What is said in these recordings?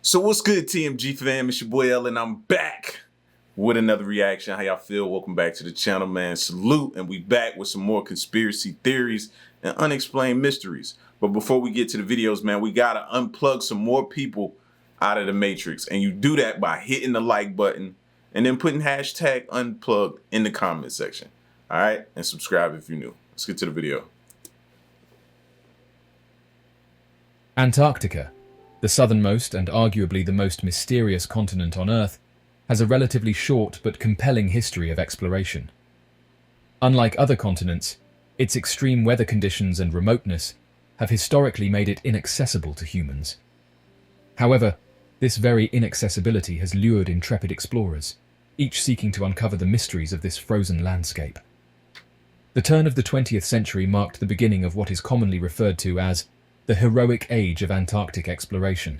So what's good, TMG fam? It's your boy L, and I'm back with another reaction. How y'all feel? Welcome back to the channel, man. Salute, and we back with some more conspiracy theories and unexplained mysteries. But before we get to the videos, man, we gotta unplug some more people out of the Matrix, and you do that by hitting the like button and then putting hashtag unplugged in the comment section. All right, and subscribe if you're new. Let's get to the video. Antarctica, the southernmost and arguably the most mysterious continent on Earth, has a relatively short but compelling history of exploration. Unlike other continents, its extreme weather conditions and remoteness have historically made it inaccessible to humans. However, this very inaccessibility has lured intrepid explorers, each seeking to uncover the mysteries of this frozen landscape. The turn of the 20th century marked the beginning of what is commonly referred to as the heroic age of Antarctic exploration.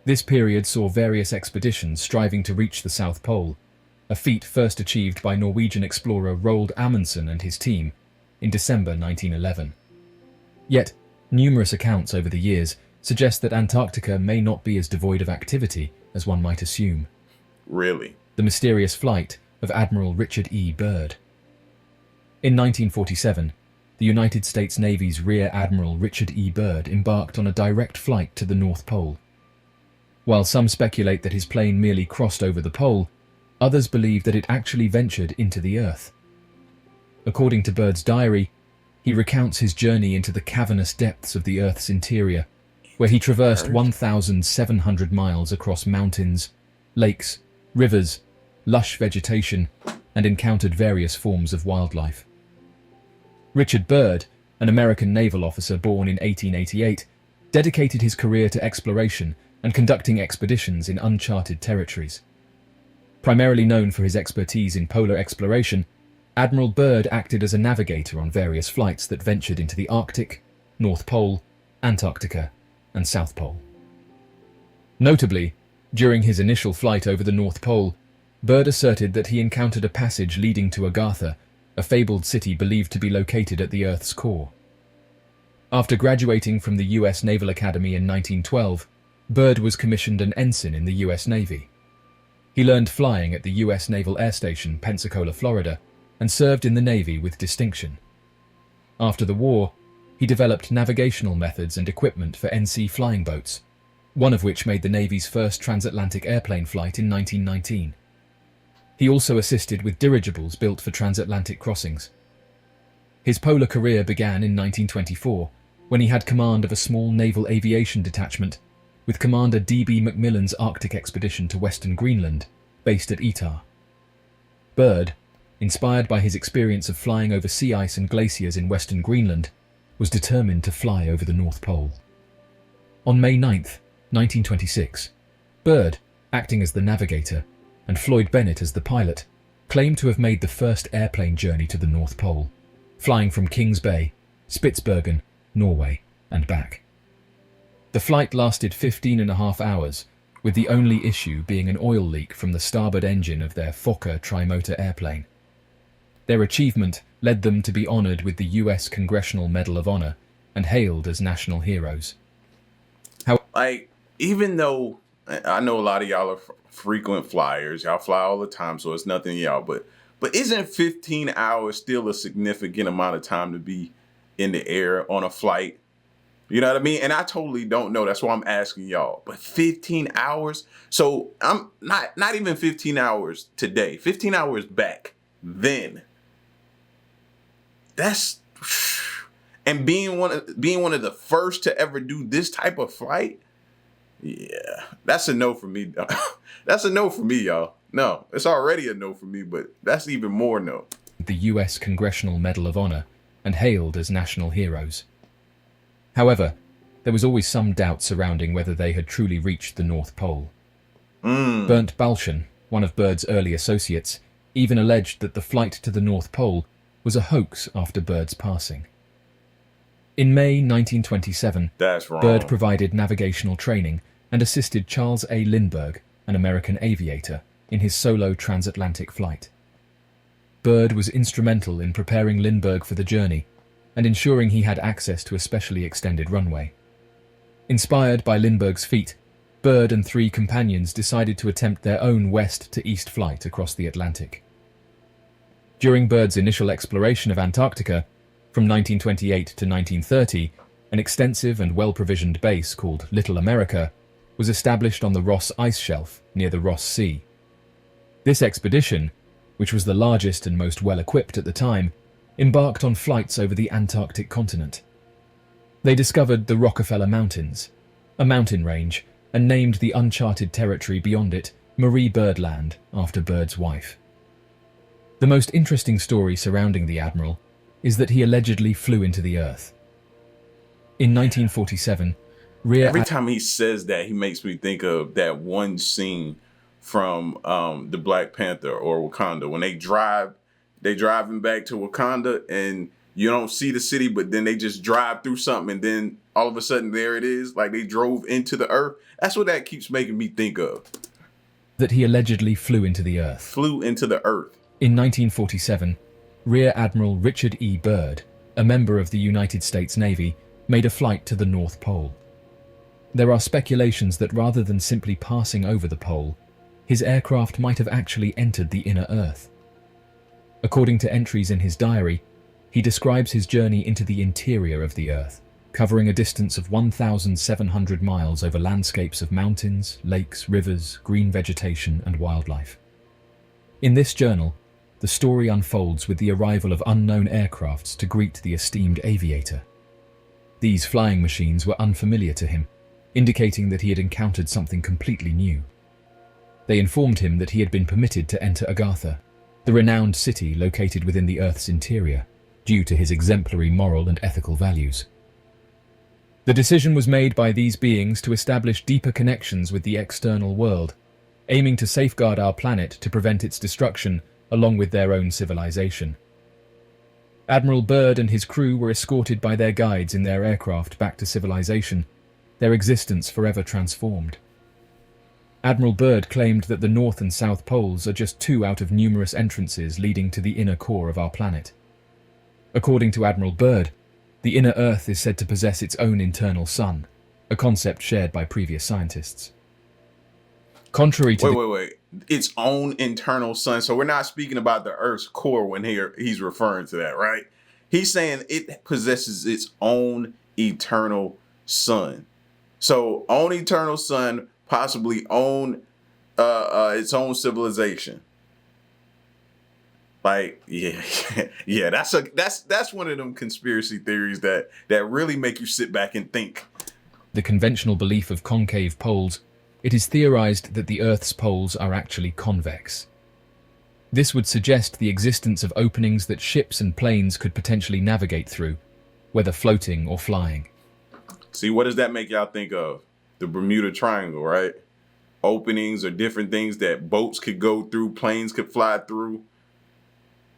This period saw various expeditions striving to reach the South Pole, a feat first achieved by Norwegian explorer Roald Amundsen and his team in December 1911. Yet, numerous accounts over the years suggest that Antarctica may not be as devoid of activity as one might assume. Really? The mysterious flight of Admiral Richard E. Byrd. In 1947, the United States Navy's Rear Admiral Richard E. Byrd embarked on a direct flight to the North Pole. While some speculate that his plane merely crossed over the pole, others believe that it actually ventured into the Earth. According to Byrd's diary, he recounts his journey into the cavernous depths of the Earth's interior, where he traversed 1,700 miles across mountains, lakes, rivers, lush vegetation, and encountered various forms of wildlife. Richard Byrd, an American naval officer born in 1888, dedicated his career to exploration and conducting expeditions in uncharted territories. Primarily known for his expertise in polar exploration, Admiral Byrd acted as a navigator on various flights that ventured into the Arctic, North Pole, Antarctica, and South Pole. Notably, during his initial flight over the North Pole, Byrd asserted that he encountered a passage leading to Agartha, a fabled city believed to be located at the Earth's core. After graduating from the U.S. Naval Academy in 1912, Byrd was commissioned an ensign in the U.S. Navy. He learned flying at the U.S. Naval Air Station, Pensacola, Florida, and served in the Navy with distinction. After the war, he developed navigational methods and equipment for NC flying boats, one of which made the Navy's first transatlantic airplane flight in 1919. He also assisted with dirigibles built for transatlantic crossings. His polar career began in 1924, when he had command of a small naval aviation detachment with Commander D.B. Macmillan's Arctic expedition to western Greenland, based at Etah. Byrd, inspired by his experience of flying over sea ice and glaciers in western Greenland, was determined to fly over the North Pole. On May 9, 1926, Byrd, acting as the navigator, and Floyd Bennett as the pilot, claimed to have made the first airplane journey to the North Pole, flying from Kings Bay, Spitsbergen, Norway, and back. The flight lasted 15.5 hours, with the only issue being an oil leak from the starboard engine of their Fokker trimotor airplane. Their achievement led them to be honored with the U.S. Congressional Medal of Honor and hailed as national heroes. Even though I know a lot of y'all are frequent flyers, y'all fly all the time, so it's nothing y'all, but isn't 15 hours still a significant amount of time to be in the air on a flight? You know what I mean? And I totally don't know. That's why I'm asking y'all. But 15 hours? So I'm not even 15 hours today. 15 hours back then. That's, and being one of the first to ever do this type of flight. Yeah, that's a no for me. That's a no for me, y'all. No, it's already a no for me, but that's even more no. The U.S. Congressional Medal of Honor and hailed as national heroes. However, there was always some doubt surrounding whether they had truly reached the North Pole. Bernd Balchen, one of Byrd's early associates, even alleged that the flight to the North Pole was a hoax after Byrd's passing. In May 1927, Byrd provided navigational training and assisted Charles A. Lindbergh, an American aviator, in his solo transatlantic flight. Byrd was instrumental in preparing Lindbergh for the journey and ensuring he had access to a specially extended runway. Inspired by Lindbergh's feat, Byrd and 3 companions decided to attempt their own west to east flight across the Atlantic. During Byrd's initial exploration of Antarctica, from 1928 to 1930, an extensive and well-provisioned base called Little America was established on the Ross Ice Shelf near the Ross Sea. This expedition, which was the largest and most well-equipped at the time, embarked on flights over the Antarctic continent. They discovered the Rockefeller Mountains, a mountain range, and named the uncharted territory beyond it Marie Byrd Land after Byrd's wife. The most interesting story surrounding the admiral is that he allegedly flew into the Earth. In 1947, Every time he says that, he makes me think of that one scene from the Black Panther or Wakanda when they driving back to Wakanda and you don't see the city, but then they just drive through something and then all of a sudden there it is, like they drove into the Earth. That's what that keeps making me think of. That he allegedly flew into the Earth. Flew into the Earth. In 1947, Rear Admiral Richard E. Byrd, a member of the United States Navy, made a flight to the North Pole. There are speculations that rather than simply passing over the pole, his aircraft might have actually entered the inner Earth. According to entries in his diary, he describes his journey into the interior of the Earth, covering a distance of 1,700 miles over landscapes of mountains, lakes, rivers, green vegetation, and wildlife. In this journal, the story unfolds with the arrival of unknown aircrafts to greet the esteemed aviator. These flying machines were unfamiliar to him, indicating that he had encountered something completely new. They informed him that he had been permitted to enter Agartha, the renowned city located within the Earth's interior, due to his exemplary moral and ethical values. The decision was made by these beings to establish deeper connections with the external world, aiming to safeguard our planet to prevent its destruction along with their own civilization. Admiral Byrd and his crew were escorted by their guides in their aircraft back to civilization, their existence forever transformed. Admiral Byrd claimed that the North and South Poles are just 2 out of numerous entrances leading to the inner core of our planet. According to Admiral Byrd, the inner Earth is said to possess its own internal sun, a concept shared by previous scientists. Contrary to Wait. Its own internal sun. So we're not speaking about the Earth's core when he's referring to that, right? He's saying it possesses its own eternal sun. So own eternal sun, possibly own its own civilization. Like, yeah, that's one of them conspiracy theories that really make you sit back and think. The conventional belief of concave poles, it is theorized that the Earth's poles are actually convex. This would suggest the existence of openings that ships and planes could potentially navigate through, whether floating or flying. See, what does that make y'all think of? The Bermuda Triangle, right? Openings or different things that boats could go through, planes could fly through.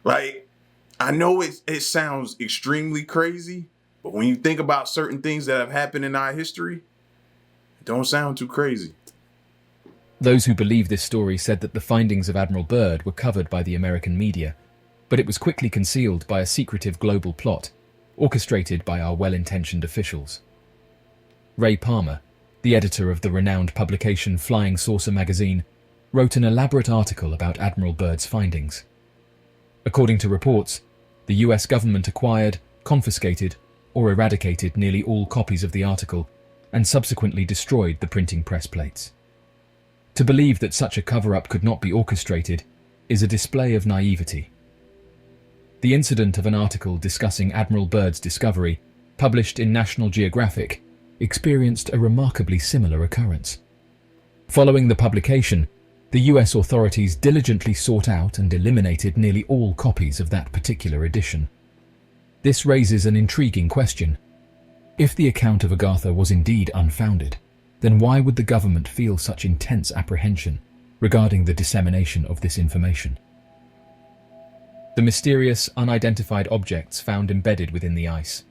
Like, I know it sounds extremely crazy, but when you think about certain things that have happened in our history, it don't sound too crazy. Those who believe this story said that the findings of Admiral Byrd were covered by the American media, but it was quickly concealed by a secretive global plot, orchestrated by our well-intentioned officials. Ray Palmer, the editor of the renowned publication Flying Saucer magazine, wrote an elaborate article about Admiral Byrd's findings. According to reports, the US government acquired, confiscated, or eradicated nearly all copies of the article and subsequently destroyed the printing press plates. To believe that such a cover-up could not be orchestrated is a display of naivety. The incident of an article discussing Admiral Byrd's discovery, published in National Geographic, experienced a remarkably similar occurrence. Following the publication, the US authorities diligently sought out and eliminated nearly all copies of that particular edition. This raises an intriguing question. If the account of Agartha was indeed unfounded, then why would the government feel such intense apprehension regarding the dissemination of this information? The mysterious, unidentified objects found embedded within the ice.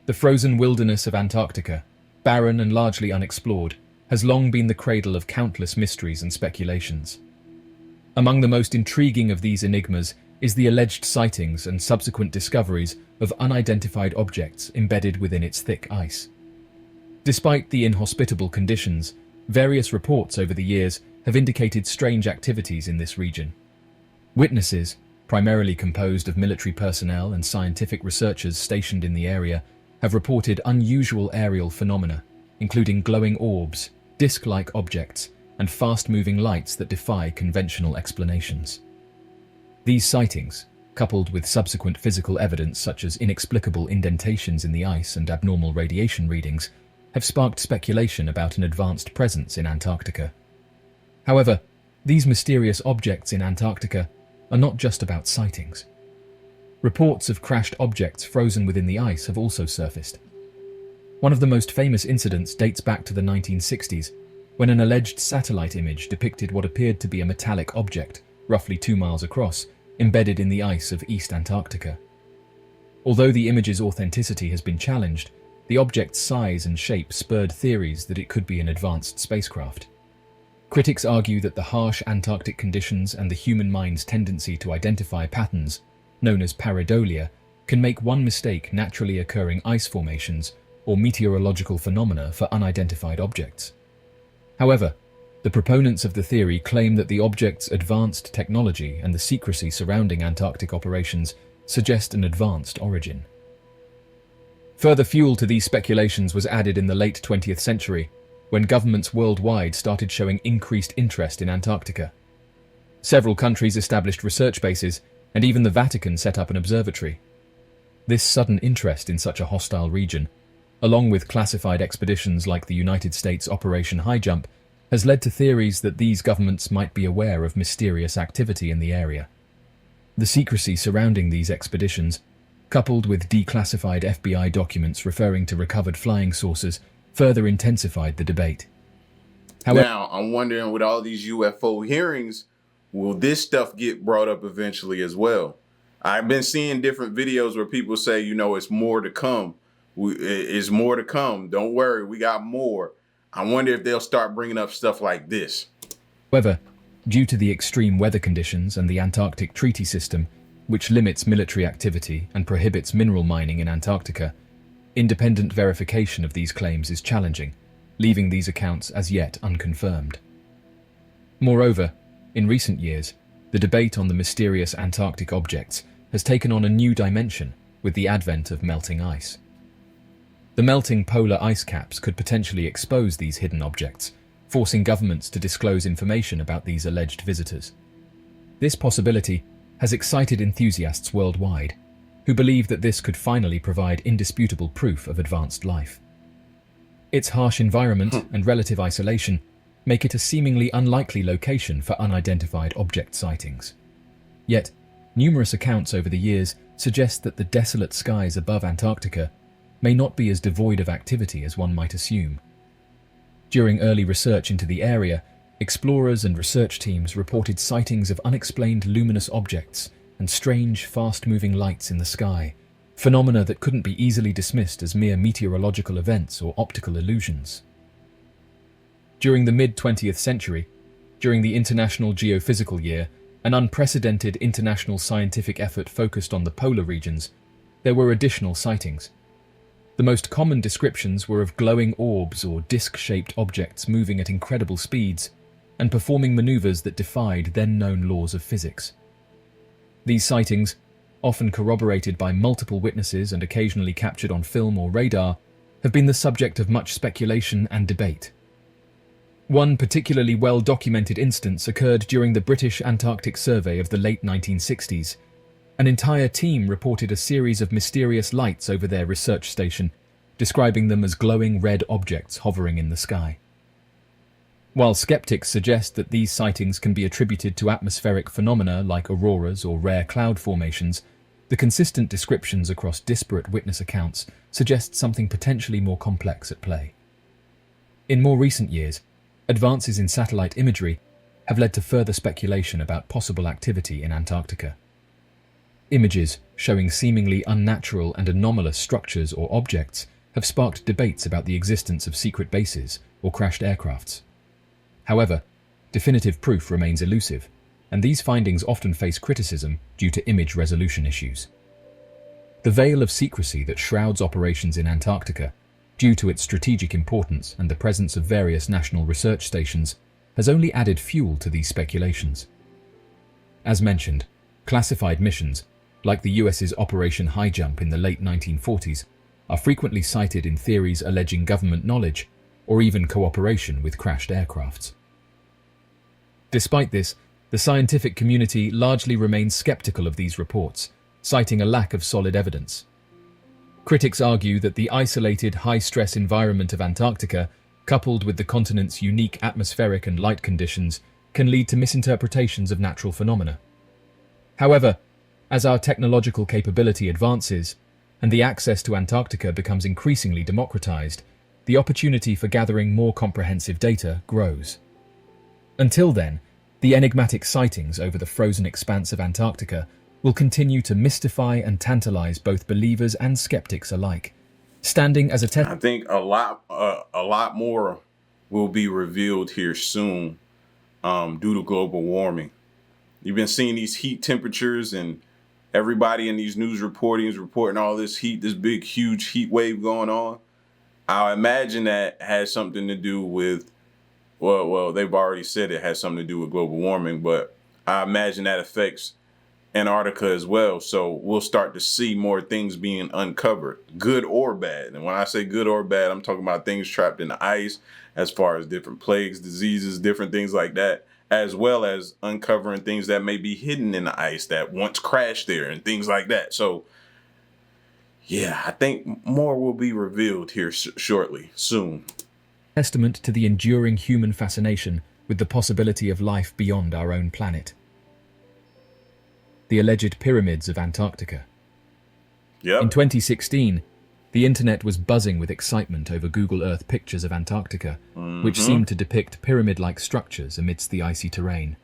The frozen wilderness of Antarctica, barren and largely unexplored, has long been the cradle of countless mysteries and speculations. Among the most intriguing of these enigmas is the alleged sightings and subsequent discoveries of unidentified objects embedded within its thick ice. Despite the inhospitable conditions, Various reports over the years have indicated strange activities in this region. Witnesses, primarily composed of military personnel and scientific researchers stationed in the area, have reported unusual aerial phenomena, including glowing orbs, disc-like objects, and fast-moving lights that defy conventional explanations. These sightings, coupled with subsequent physical evidence such as inexplicable indentations in the ice and abnormal radiation readings, have sparked speculation about an advanced presence in Antarctica. However, these mysterious objects in Antarctica are not just about sightings. Reports of crashed objects frozen within the ice have also surfaced. One of the most famous incidents dates back to the 1960s, when an alleged satellite image depicted what appeared to be a metallic object, roughly 2 miles across, embedded in the ice of East Antarctica. Although the image's authenticity has been challenged, the object's size and shape spurred theories that it could be an advanced spacecraft. Critics argue that the harsh Antarctic conditions and the human mind's tendency to identify patterns, known as pareidolia, can make one mistake naturally occurring ice formations or meteorological phenomena for unidentified objects. However, the proponents of the theory claim that the object's advanced technology and the secrecy surrounding Antarctic operations suggest an advanced origin. Further fuel to these speculations was added in the late 20th century, when governments worldwide started showing increased interest in Antarctica. Several countries established research bases, and even the Vatican set up an observatory. This sudden interest in such a hostile region, along with classified expeditions like the United States Operation Highjump, has led to theories that these governments might be aware of mysterious activity in the area. The secrecy surrounding these expeditions, coupled with declassified FBI documents referring to recovered flying saucers, further intensified the debate. However, now, I'm wondering, with all these UFO hearings, will this stuff get brought up eventually as well? I've been seeing different videos where people say, it's more to come. It's more to come. Don't worry, we got more. I wonder if they'll start bringing up stuff like this. However, due to the extreme weather conditions and the Antarctic Treaty System, which limits military activity and prohibits mineral mining in Antarctica, independent verification of these claims is challenging, leaving these accounts as yet unconfirmed. Moreover, in recent years, the debate on the mysterious Antarctic objects has taken on a new dimension with the advent of melting ice. The melting polar ice caps could potentially expose these hidden objects, forcing governments to disclose information about these alleged visitors. This possibility has excited enthusiasts worldwide, who believe that this could finally provide indisputable proof of advanced life. Its harsh environment and relative isolation make it a seemingly unlikely location for unidentified object sightings. Yet, numerous accounts over the years suggest that the desolate skies above Antarctica may not be as devoid of activity as one might assume. During early research into the area, explorers and research teams reported sightings of unexplained luminous objects and strange, fast-moving lights in the sky, phenomena that couldn't be easily dismissed as mere meteorological events or optical illusions. During the mid-20th century, during the International Geophysical Year, an unprecedented international scientific effort focused on the polar regions, there were additional sightings. The most common descriptions were of glowing orbs or disc-shaped objects moving at incredible speeds and performing maneuvers that defied then-known laws of physics. These sightings, often corroborated by multiple witnesses and occasionally captured on film or radar, have been the subject of much speculation and debate. One particularly well-documented instance occurred during the British Antarctic Survey of the late 1960s. An entire team reported a series of mysterious lights over their research station, describing them as glowing red objects hovering in the sky. While skeptics suggest that these sightings can be attributed to atmospheric phenomena like auroras or rare cloud formations, the consistent descriptions across disparate witness accounts suggest something potentially more complex at play. In more recent years, advances in satellite imagery have led to further speculation about possible activity in Antarctica. Images showing seemingly unnatural and anomalous structures or objects have sparked debates about the existence of secret bases or crashed aircrafts. However, definitive proof remains elusive, and these findings often face criticism due to image resolution issues. The veil of secrecy that shrouds operations in Antarctica due to its strategic importance and the presence of various national research stations, has only added fuel to these speculations. As mentioned, classified missions, like the US's Operation High Jump in the late 1940s, are frequently cited in theories alleging government knowledge or even cooperation with crashed aircrafts. Despite this, the scientific community largely remains skeptical of these reports, citing a lack of solid evidence. Critics argue that the isolated, high-stress environment of Antarctica, coupled with the continent's unique atmospheric and light conditions, can lead to misinterpretations of natural phenomena. However, as our technological capability advances and the access to Antarctica becomes increasingly democratized, the opportunity for gathering more comprehensive data grows. Until then, the enigmatic sightings over the frozen expanse of Antarctica will continue to mystify and tantalize both believers and skeptics alike, standing as a test. I think a lot more will be revealed here soon due to global warming. You've been seeing these heat temperatures, and everybody in these news reportings reporting all this heat, this big, huge heat wave going on. I imagine that has something to do with, well, they've already said it has something to do with global warming, but I imagine that affects Antarctica as well. So we'll start to see more things being uncovered, good or bad. And when I say good or bad, I'm talking about things trapped in the ice, as far as different plagues, diseases, different things like that, as well as uncovering things that may be hidden in the ice that once crashed there and things like that. So yeah, I think more will be revealed here shortly, soon. Testament to the enduring human fascination with the possibility of life beyond our own planet. The alleged Pyramids of Antarctica. Yep. In 2016, the internet was buzzing with excitement over Google Earth pictures of Antarctica, which seemed to depict pyramid-like structures amidst the icy terrain.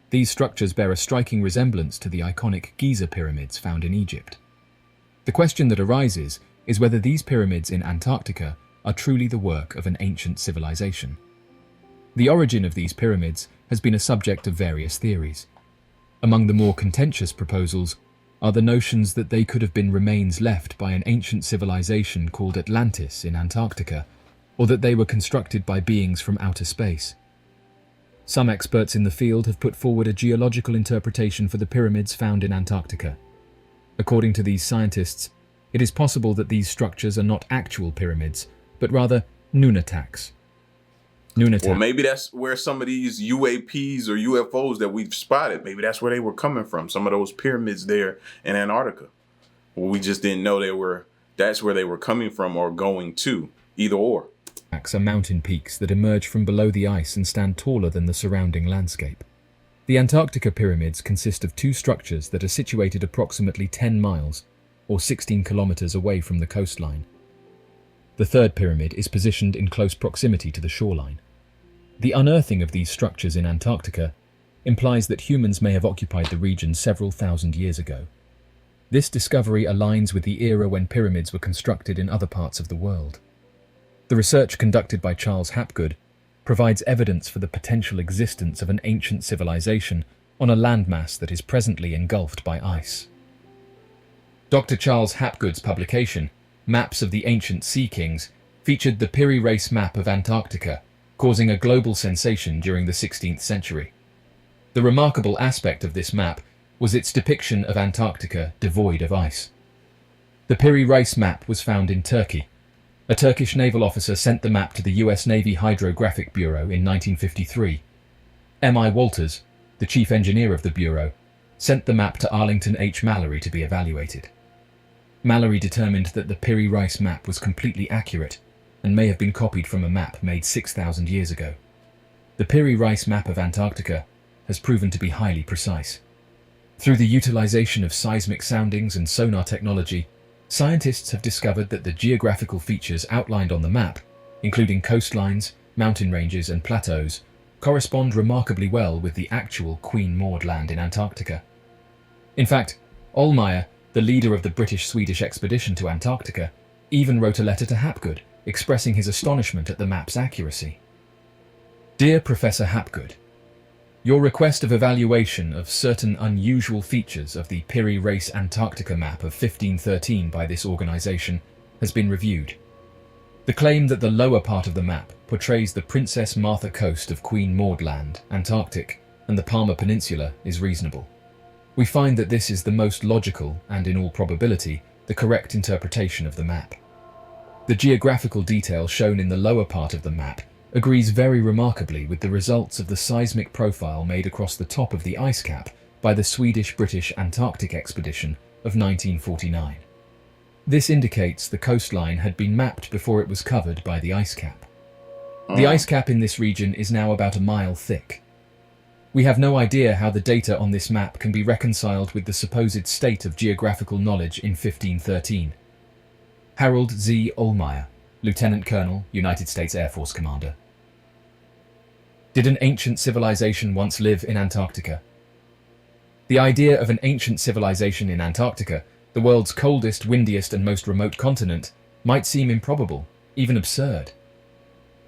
These structures bear a striking resemblance to the iconic Giza pyramids found in Egypt. The question that arises is whether these pyramids in Antarctica are truly the work of an ancient civilization. The origin of these pyramids has been a subject of various theories. Among the more contentious proposals are the notions that they could have been remains left by an ancient civilization called Atlantis in Antarctica, or that they were constructed by beings from outer space. Some experts in the field have put forward a geological interpretation for the pyramids found in Antarctica. According to these scientists, it is possible that these structures are not actual pyramids, but rather nunataks. Well, maybe that's where some of these UAPs or UFOs that we've spotted, maybe that's where they were coming from. Some of those pyramids there in Antarctica. Well, we just didn't know that's where they were coming from or going to, either or. Are mountain peaks that emerge from below the ice and stand taller than the surrounding landscape. The Antarctica pyramids consist of two structures that are situated approximately 10 miles, or 16 kilometers away from the coastline. The third pyramid is positioned in close proximity to the shoreline. The unearthing of these structures in Antarctica implies that humans may have occupied the region several thousand years ago. This discovery aligns with the era when pyramids were constructed in other parts of the world. The research conducted by Charles Hapgood provides evidence for the potential existence of an ancient civilization on a landmass that is presently engulfed by ice. Dr. Charles Hapgood's publication, Maps of the Ancient Sea Kings, featured the Pirirace Map of Antarctica, causing a global sensation during the 16th century. The remarkable aspect of this map was its depiction of Antarctica devoid of ice. The Pirirace Map was found in Turkey. A Turkish naval officer sent the map to the US Navy Hydrographic Bureau in 1953. M.I. Walters, the chief engineer of the Bureau, sent the map to Arlington H. Mallory to be evaluated. Mallory determined that the Pirirace Map was completely accurate and may have been copied from a map made 6,000 years ago. The Pirirace Map of Antarctica has proven to be highly precise. Through the utilization of seismic soundings and sonar technology, scientists have discovered that the geographical features outlined on the map, including coastlines, mountain ranges and plateaus, correspond remarkably well with the actual Queen Maud Land in Antarctica. In fact, Ohlmeyer, the leader of the British-Swedish expedition to Antarctica, even wrote a letter to Hapgood, expressing his astonishment at the map's accuracy. Dear Professor Hapgood, your request of evaluation of certain unusual features of the Pirirace Antarctica map of 1513 by this organization has been reviewed. The claim that the lower part of the map portrays the Princess Martha coast of Queen Maud Land, Antarctic, and the Palmer Peninsula is reasonable. We find that this is the most logical and, in all probability, the correct interpretation of the map. The geographical detail shown in the lower part of the map agrees very remarkably with the results of the seismic profile made across the top of the ice cap by the Swedish-British Antarctic expedition of 1949. This indicates the coastline had been mapped before it was covered by the ice cap. The ice cap in this region is now about a mile thick. We have no idea how the data on this map can be reconciled with the supposed state of geographical knowledge in 1513. Harold Z. Ohlmeyer, Lieutenant Colonel, United States Air Force Commander. Did an ancient civilization once live in Antarctica? The idea of an ancient civilization in Antarctica, the world's coldest, windiest, and most remote continent, might seem improbable, even absurd.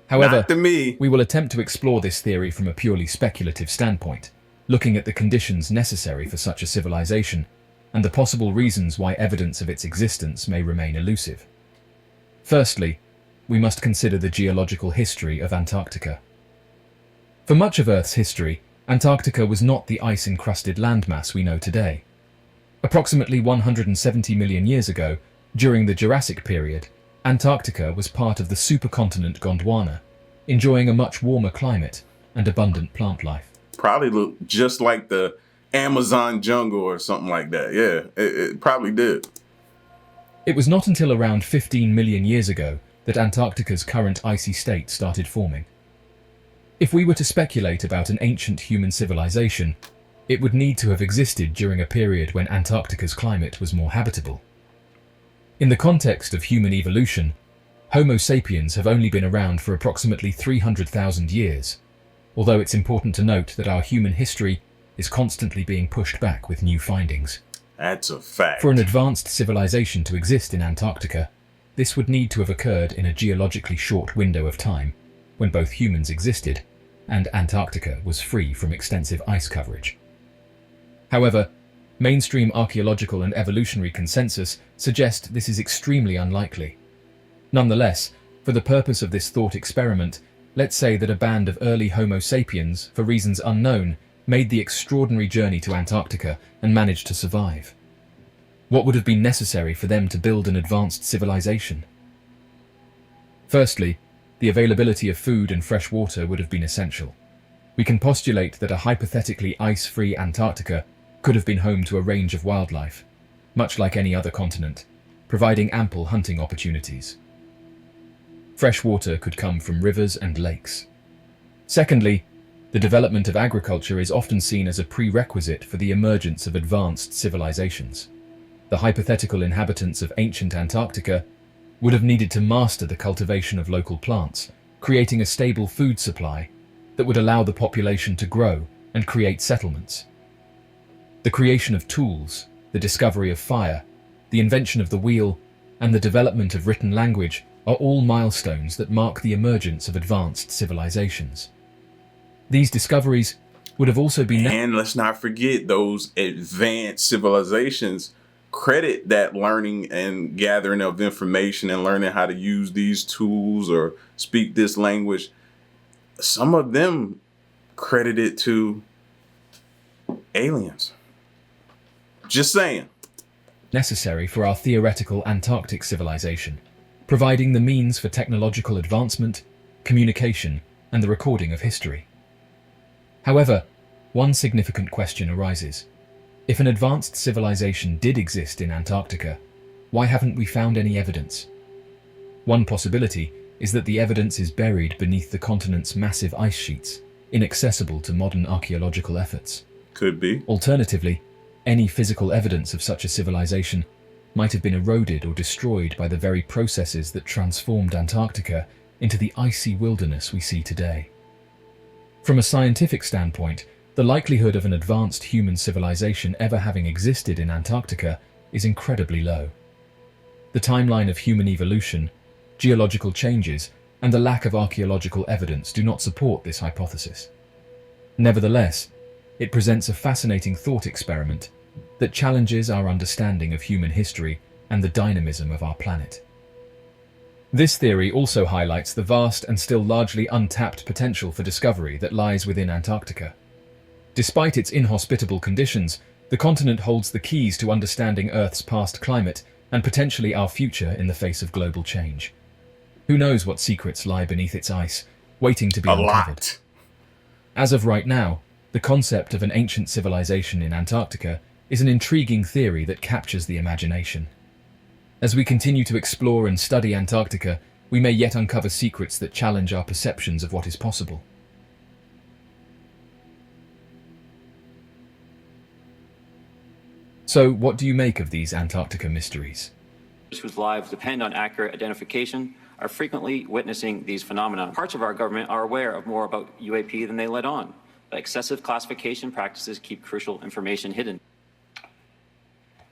However, Not to me. we will attempt to explore this theory from a purely speculative standpoint, looking at the conditions necessary for such a civilization and the possible reasons why evidence of its existence may remain elusive. Firstly, we must consider the geological history of Antarctica. For much of Earth's history, Antarctica was not the ice-encrusted landmass we know today. Approximately 170 million years ago, during the Jurassic period, Antarctica was part of the supercontinent Gondwana, enjoying a much warmer climate and abundant plant life. Probably looked just like the Amazon jungle or something like that. Yeah, it probably did. It was not until around 15 million years ago that Antarctica's current icy state started forming. If we were to speculate about an ancient human civilization, it would need to have existed during a period when Antarctica's climate was more habitable. In the context of human evolution, Homo sapiens have only been around for approximately 300,000 years, although it's important to note that our human history is constantly being pushed back with new findings. That's a fact. For an advanced civilization to exist in Antarctica, this would need to have occurred in a geologically short window of time, when both humans existed and Antarctica was free from extensive ice coverage. However, mainstream archaeological and evolutionary consensus suggest this is extremely unlikely. Nonetheless, for the purpose of this thought experiment, let's say that a band of early Homo sapiens, for reasons unknown, made the extraordinary journey to Antarctica and managed to survive. What would have been necessary for them to build an advanced civilization? Firstly, the availability of food and fresh water would have been essential. We can postulate that a hypothetically ice-free Antarctica could have been home to a range of wildlife, much like any other continent, providing ample hunting opportunities. Fresh water could come from rivers and lakes. Secondly, the development of agriculture is often seen as a prerequisite for the emergence of advanced civilizations. The hypothetical inhabitants of ancient Antarctica would have needed to master the cultivation of local plants, creating a stable food supply that would allow the population to grow and create settlements. The creation of tools, the discovery of fire, the invention of the wheel, and the development of written language are all milestones that mark the emergence of advanced civilizations. These discoveries would have also been... And let's not forget, those advanced civilizations credit that learning and gathering of information and learning how to use these tools or speak this language. Some of them credit it to aliens. Just saying. Necessary for our theoretical Antarctic civilization, providing the means for technological advancement, communication, and the recording of history. However, one significant question arises. If an advanced civilization did exist in Antarctica, why haven't we found any evidence? One possibility is that the evidence is buried beneath the continent's massive ice sheets, inaccessible to modern archaeological efforts. Could be. Alternatively, any physical evidence of such a civilization might have been eroded or destroyed by the very processes that transformed Antarctica into the icy wilderness we see today. From a scientific standpoint, the likelihood of an advanced human civilization ever having existed in Antarctica is incredibly low. The timeline of human evolution, geological changes, and the lack of archaeological evidence do not support this hypothesis. Nevertheless, it presents a fascinating thought experiment that challenges our understanding of human history and the dynamism of our planet. This theory also highlights the vast and still largely untapped potential for discovery that lies within Antarctica. Despite its inhospitable conditions, the continent holds the keys to understanding Earth's past climate and potentially our future in the face of global change. Who knows what secrets lie beneath its ice, waiting to be A uncovered. lot. As of right now, the concept of an ancient civilization in Antarctica is an intriguing theory that captures the imagination. As we continue to explore and study Antarctica, we may yet uncover secrets that challenge our perceptions of what is possible. So, what do you make of these Antarctica mysteries? Whose lives depend on accurate identification are frequently witnessing these phenomena. Parts of our government are aware of more about UAP than they let on, but excessive classification practices keep crucial information hidden.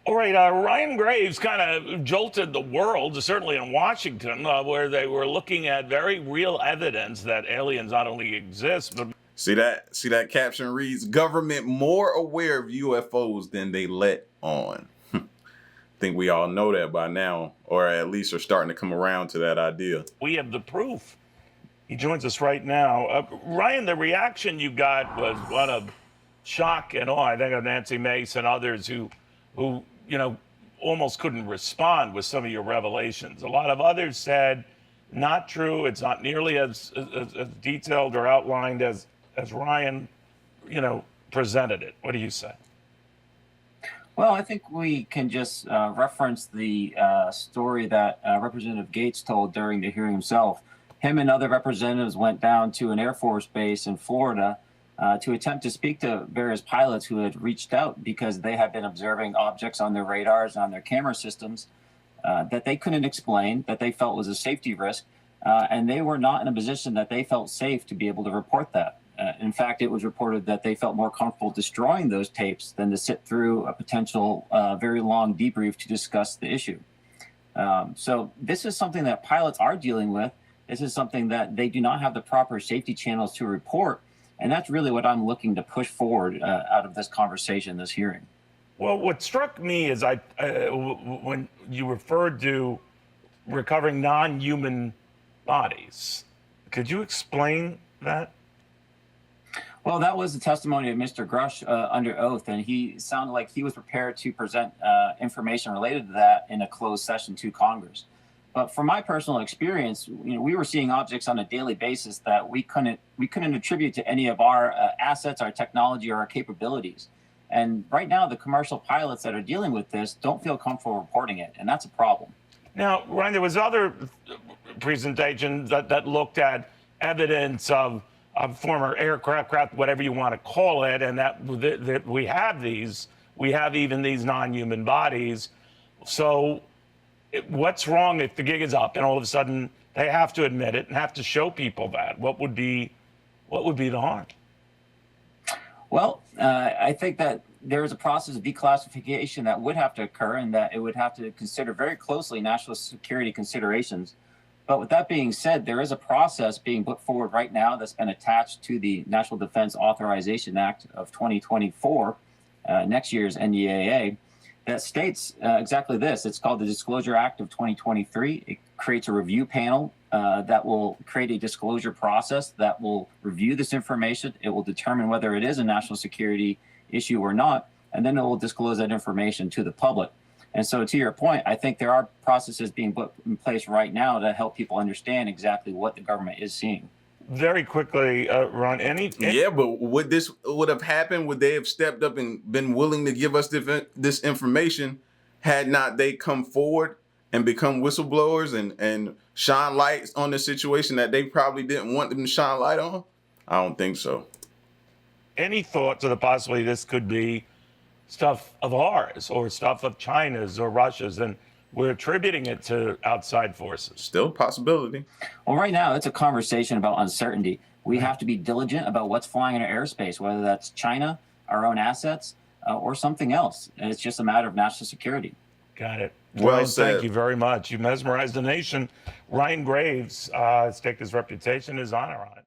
All right, Ryan Graves kind of jolted the world, certainly in Washington, where they were looking at very real evidence that aliens not only exist, but... See that caption reads, government more aware of UFOs than they let on. I think we all know that by now, or at least are starting to come around to that idea. We have the proof. He joins us right now. Ryan, the reaction you got was one of shock and awe. I think of Nancy Mace and others who you know, almost couldn't respond with some of your revelations. A lot of others said, not true. It's not nearly as detailed or outlined as Ryan, you know, presented it. What do you say? Well, I think we can just reference the story that Representative Gates told during the hearing himself. Him and other representatives went down to an Air Force base in Florida to attempt to speak to various pilots who had reached out because they had been observing objects on their radars and on their camera systems that they couldn't explain, that they felt was a safety risk, and they were not in a position that they felt safe to be able to report that. In fact, it was reported that they felt more comfortable destroying those tapes than to sit through a potential very long debrief to discuss the issue. So this is something that pilots are dealing with. This is something that they do not have the proper safety channels to report. And that's really what I'm looking to push forward out of this conversation, this hearing. Well, what struck me is when you referred to recovering non-human bodies. Could you explain that? Well, that was the testimony of Mr. Grush under oath, and he sounded like he was prepared to present information related to that in a closed session to Congress. But from my personal experience, you know, we were seeing objects on a daily basis that we couldn't attribute to any of our assets, our technology, or our capabilities. And right now, the commercial pilots that are dealing with this don't feel comfortable reporting it, and that's a problem. Now, Ryan, there was other presentations that looked at evidence of former aircraft, whatever you want to call it, and that we have even these non-human bodies. So what's wrong if the gig is up and all of a sudden they have to admit it and have to show people that? What would be the harm? Well, I think that there is a process of declassification that would have to occur, and that it would have to consider very closely national security considerations. But with that being said, there is a process being put forward right now that's been attached to the National Defense Authorization Act of 2024, next year's NDAA, that states exactly this. It's called the Disclosure Act of 2023. It creates a review panel that will create a disclosure process that will review this information. It will determine whether it is a national security issue or not, and then it will disclose that information to the public. And so to your point, I think there are processes being put in place right now to help people understand exactly what the government is seeing. Very quickly, Ron, Yeah, but would this have happened? Would they have stepped up and been willing to give us this information had not they come forward and become whistleblowers and shine lights on the situation that they probably didn't want them to shine light on? I don't think so. Any thoughts of the possibility this could be stuff of ours or stuff of China's or Russia's, and we're attributing it to outside forces? Still a possibility. Well, right now, it's a conversation about uncertainty. We have to be diligent about what's flying in our airspace, whether that's China, our own assets, or something else. And it's just a matter of national security. Got it. Well Ryan, said. thank you very much. You mesmerized the nation. Ryan Graves, stake his reputation, his honor on it.